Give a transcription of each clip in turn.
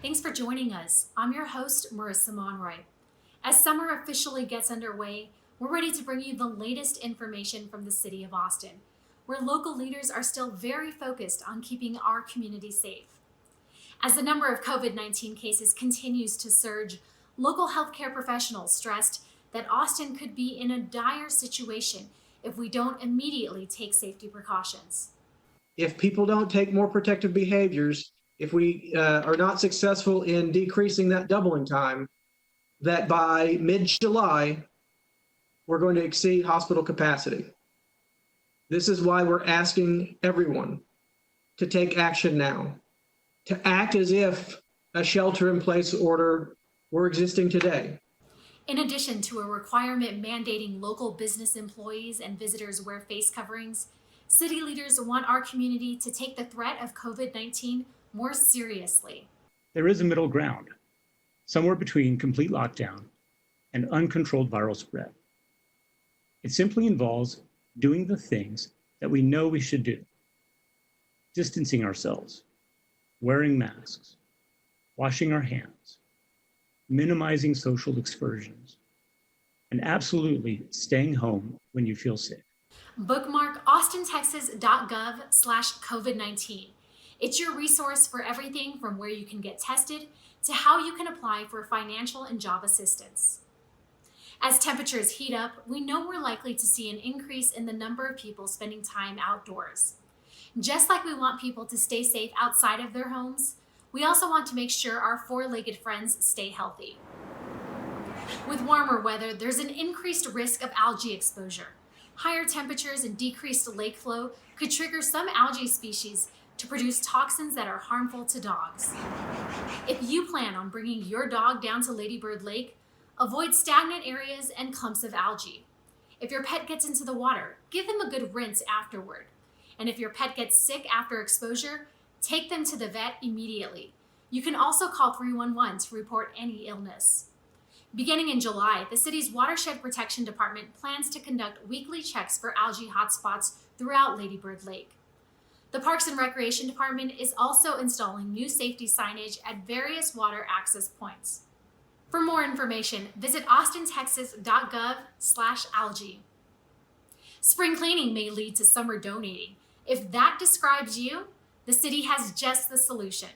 Thanks for joining us. I'm your host, Marissa Monroy. As summer officially gets underway, we're ready to bring you the latest information from the city of Austin, where local leaders are still very focused on keeping our community safe. As the number of COVID-19 cases continues to surge, local healthcare professionals stressed that Austin could be in a dire situation if we don't immediately take safety precautions. If people don't take more protective behaviors, if we are not successful in decreasing that doubling time, that by mid-July, we're going to exceed hospital capacity. This is why we're asking everyone to take action now, to act as if a shelter-in-place order were existing today. In addition to a requirement mandating local business employees and visitors wear face coverings, city leaders want our community to take the threat of COVID-19 more seriously. There is a middle ground, somewhere between complete lockdown and uncontrolled viral spread. It simply involves doing the things that we know we should do: distancing ourselves, wearing masks, washing our hands, minimizing social excursions, and absolutely staying home when you feel sick. Bookmark austintexas.gov/COVID-19. It's your resource for everything from where you can get tested to how you can apply for financial and job assistance. As temperatures heat up, we know we're likely to see an increase in the number of people spending time outdoors. Just like we want people to stay safe outside of their homes, we also want to make sure our four-legged friends stay healthy. With warmer weather, there's an increased risk of algae exposure. Higher temperatures and decreased lake flow could trigger some algae species to produce toxins that are harmful to dogs. If you plan on bringing your dog down to Lady Bird Lake, avoid stagnant areas and clumps of algae. If your pet gets into the water, give them a good rinse afterward. And if your pet gets sick after exposure, take them to the vet immediately. You can also call 311 to report any illness. Beginning in July, the city's Watershed Protection Department plans to conduct weekly checks for algae hotspots throughout Lady Bird Lake. The Parks and Recreation Department is also installing new safety signage at various water access points. For more information, visit austintexas.gov/algae. Spring cleaning may lead to summer donating. If that describes you, the city has just the solution.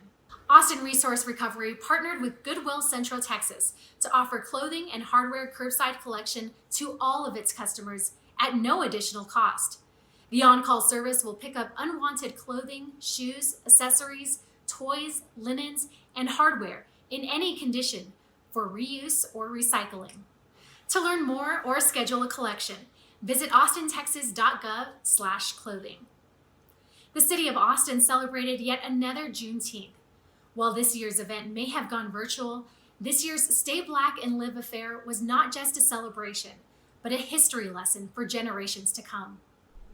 Austin Resource Recovery partnered with Goodwill Central Texas to offer clothing and hardware curbside collection to all of its customers at no additional cost. The on-call service will pick up unwanted clothing, shoes, accessories, toys, linens, and hardware in any condition for reuse or recycling. To learn more or schedule a collection, visit austintexas.gov/clothing. The city of Austin celebrated yet another Juneteenth. While this year's event may have gone virtual, this year's Stay Black and Live affair was not just a celebration, but a history lesson for generations to come.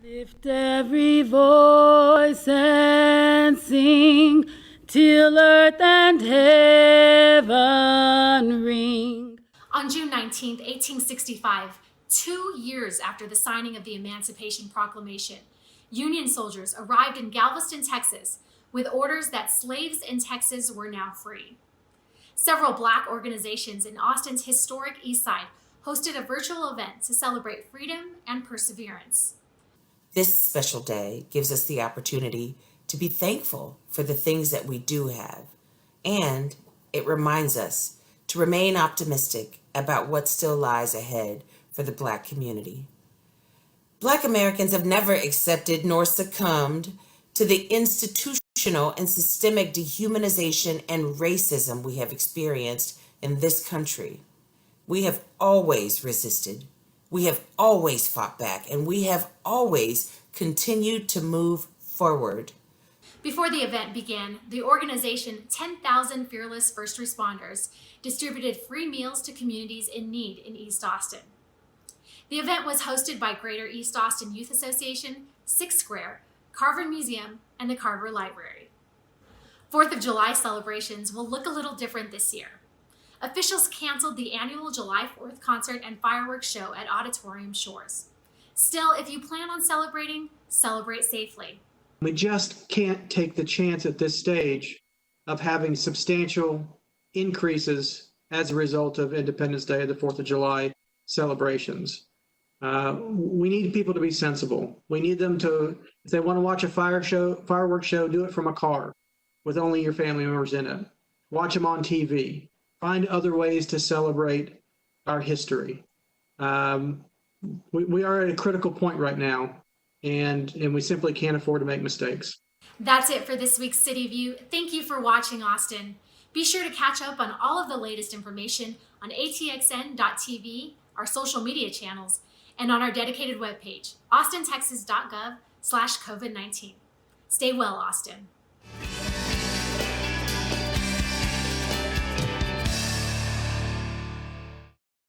Lift every voice and sing till earth and heaven ring. On June 19, 1865, 2 years after the signing of the Emancipation Proclamation, Union soldiers arrived in Galveston, Texas, with orders that slaves in Texas were now free. Several Black organizations in Austin's historic East Side hosted a virtual event to celebrate freedom and perseverance. This special day gives us the opportunity to be thankful for the things that we do have, and it reminds us to remain optimistic about what still lies ahead for the Black community. Black Americans have never accepted nor succumbed to the institutional and systemic dehumanization and racism we have experienced in this country. We have always resisted. We have always fought back, and we have always continued to move forward. Before the event began, the organization 10,000 Fearless First Responders distributed free meals to communities in need in East Austin. The event was hosted by Greater East Austin Youth Association, Sixth Square, Carver Museum, and the Carver Library. 4th of July celebrations will look a little different this year. Officials canceled the annual July 4th concert and fireworks show at Auditorium Shores. Still, if you plan on celebrating, celebrate safely. We just can't take the chance at this stage of having substantial increases as a result of Independence Day, the 4th of July celebrations. We need people to be sensible. We need them to, if they want to watch a fireworks show, do it from a car with only your family members in it. Watch them on TV. Find other ways to celebrate our history. We are at a critical point right now, and we simply can't afford to make mistakes. That's it for this week's City View. Thank you for watching, Austin. Be sure to catch up on all of the latest information on atxn.tv, our social media channels, and on our dedicated webpage, austintexas.gov/COVID-19. Stay well, Austin.